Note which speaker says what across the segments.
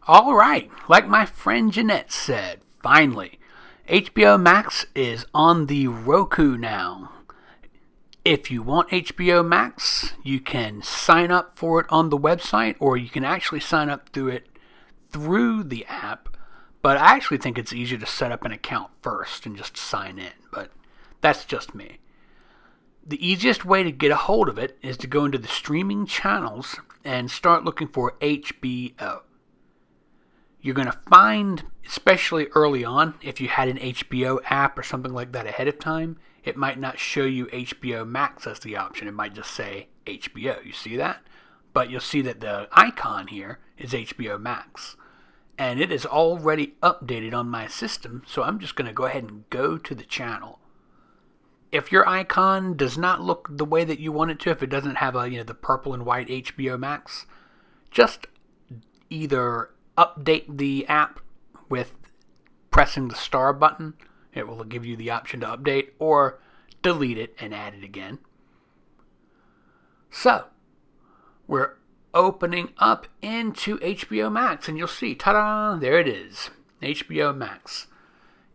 Speaker 1: All right, like my friend Jeanette said, finally, HBO Max is on the Roku now. If you want HBO Max, you can sign up for it on the website, or you can actually sign up through the app. But I actually think it's easier to set up an account first and just sign in. But that's just me. The easiest way to get a hold of it is to go into the streaming channels and start looking for HBO. You're going to find, especially early on, if you had an HBO app or something like that ahead of time, it might not show you HBO Max as the option. It might just say HBO. You see that? But you'll see that the icon here is HBO Max. And it is already updated on my system, so I'm just going to go ahead and go to the channel. If your icon does not look the way that you want it to, if it doesn't have the purple and white HBO Max, just either update the app with pressing the star button. It will give you the option to update, or delete it and add it again. So, we're opening up into HBO Max, and you'll see, ta-da, there it is, HBO Max.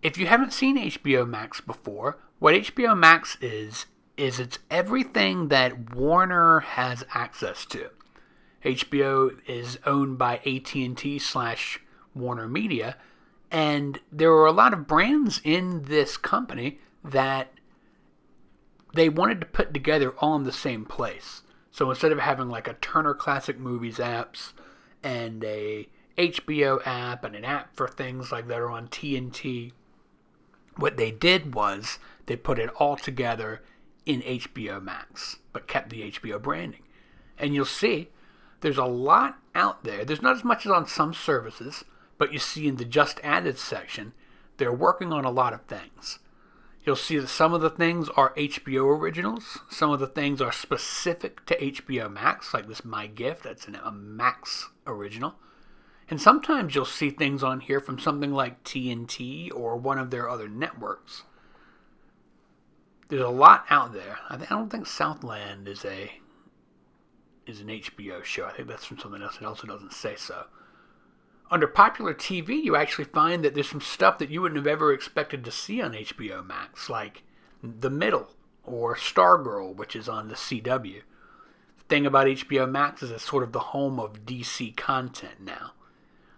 Speaker 1: If you haven't seen HBO Max before, what HBO Max is it's everything that Warner has access to. HBO is owned by AT&T/Warner Media, and there are a lot of brands in this company that they wanted to put together all in the same place. So instead of having like a Turner Classic Movies apps and a HBO app and an app for things like that are on TNT, what they did was they put it all together in HBO Max, but kept the HBO branding. And you'll see there's a lot out there. There's not as much as on some services, but you see in the Just Added section, they're working on a lot of things. You'll see that some of the things are HBO originals. Some of the things are specific to HBO Max, like this My Gift, that's a Max original. And sometimes you'll see things on here from something like TNT or one of their other networks. There's a lot out there. I don't think Southland is an HBO show. I think that's from something else. It also doesn't say so. Under popular TV, you actually find that there's some stuff that you wouldn't have ever expected to see on HBO Max, like The Middle or Stargirl, which is on the CW. The thing about HBO Max is it's sort of the home of DC content now.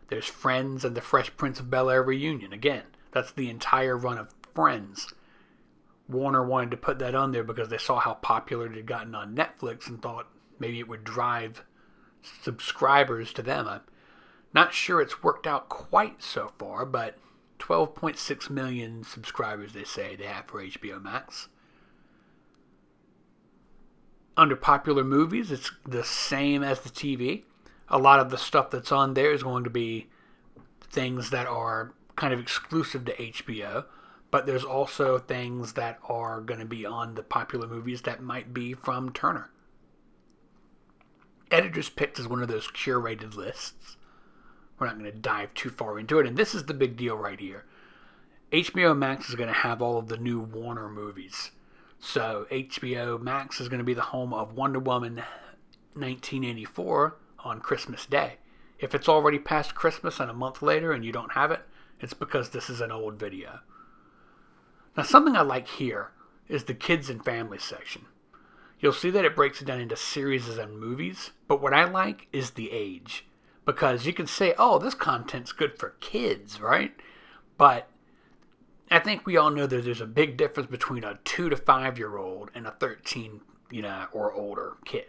Speaker 1: There's Friends and the Fresh Prince of Bel-Air reunion. Again, that's the entire run of Friends. Warner wanted to put that on there because they saw how popular it had gotten on Netflix and thought maybe it would drive subscribers to them. I'm not sure it's worked out quite so far, but 12.6 million subscribers they say they have for HBO Max. Under popular movies, it's the same as the TV. A lot of the stuff that's on there is going to be things that are kind of exclusive to HBO, but there's also things that are going to be on the popular movies that might be from Turner. Editor's Picks is one of those curated lists. We're not going to dive too far into it, and this is the big deal right here. HBO Max is going to have all of the new Warner movies. So HBO Max is going to be the home of Wonder Woman 1984 on Christmas Day. If it's already past Christmas and a month later and you don't have it, it's because this is an old video. Now, something I like here is the kids and family section. You'll see that it breaks it down into series and movies, but what I like is the age. Because you can say, oh, this content's good for kids, right? But I think we all know that there's a big difference between a 2 to 5 year old and a 13, or older kid.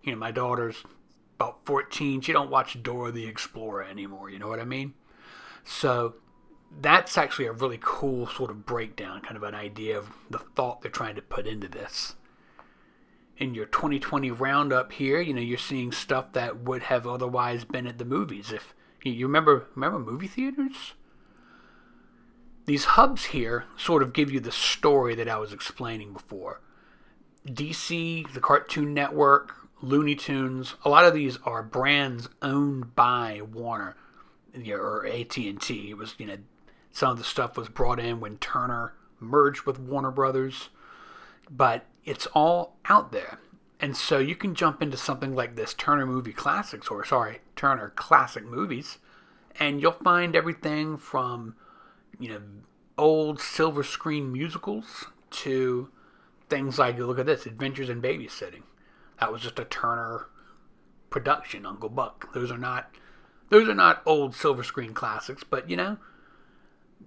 Speaker 1: My daughter's about 14. She don't watch Dora the Explorer anymore. You know what I mean? So that's actually a really cool sort of breakdown, kind of an idea of the thought they're trying to put into this. In your 2020 roundup here, you're seeing stuff that would have otherwise been at the movies. If you remember movie theaters? These hubs here sort of give you the story that I was explaining before. DC, the Cartoon Network, Looney Tunes, a lot of these are brands owned by Warner or AT&T. It was, some of the stuff was brought in when Turner merged with Warner Brothers, but it's all out there. And so you can jump into something like this Turner Classic Movies, And you'll find everything from, old silver screen musicals to things like, look at this, Adventures in Babysitting. That was just a Turner production, Uncle Buck. Those are not old silver screen classics, but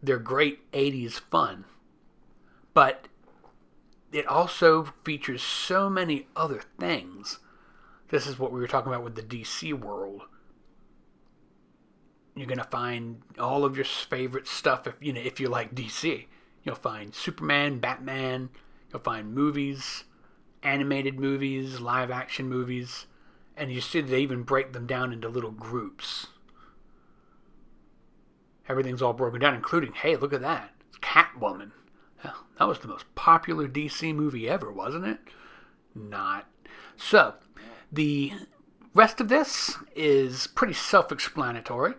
Speaker 1: they're great 80s fun. But it also features so many other things. This is what we were talking about with the DC world. You're going to find all of your favorite stuff if you like DC. You'll find Superman, Batman, you'll find movies, animated movies, live action movies, and you see they even break them down into little groups. Everything's all broken down, including, hey, look at that, it's Catwoman. Hell, that was the most popular DC movie ever, wasn't it? Not. So, the rest of this is pretty self-explanatory.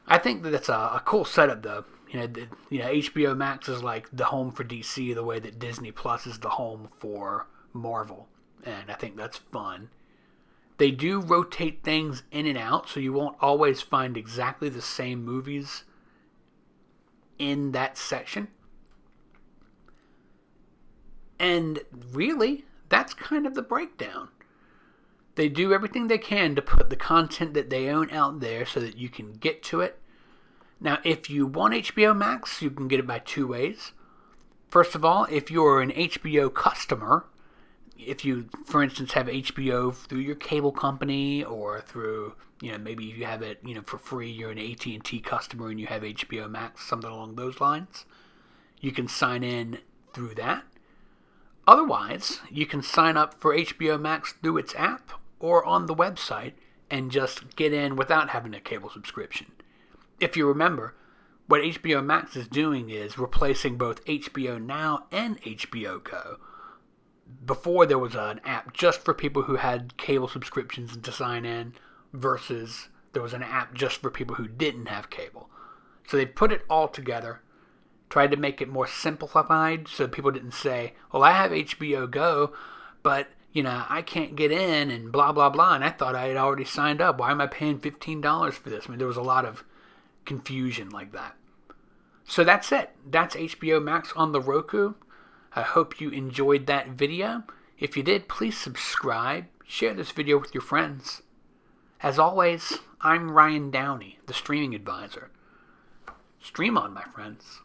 Speaker 1: I think that it's a cool setup, though. HBO Max is like the home for DC, the way that Disney Plus is the home for Marvel, and I think that's fun. They do rotate things in and out, so you won't always find exactly the same movies in that section. And really, that's kind of the breakdown. They do everything they can to put the content that they own out there so that you can get to it. Now, if you want HBO Max, you can get it by two ways. First of all, if you're an HBO customer, if you, for instance, have HBO through your cable company or through, maybe you have it, for free, you're an AT&T customer and you have HBO Max, something along those lines, you can sign in through that. Otherwise, you can sign up for HBO Max through its app or on the website and just get in without having a cable subscription. If you remember, what HBO Max is doing is replacing both HBO Now and HBO Go. Before, there was an app just for people who had cable subscriptions to sign in, versus there was an app just for people who didn't have cable. So they put it all together, tried to make it more simplified so people didn't say, well, I have HBO Go, but I can't get in and blah, blah, blah, and I thought I had already signed up. Why am I paying $15 for this? I mean, there was a lot of confusion like that. So that's it. That's HBO Max on the Roku. I hope you enjoyed that video. If you did, please subscribe. Share this video with your friends. As always, I'm Ryan Downey, the streaming advisor. Stream on, my friends.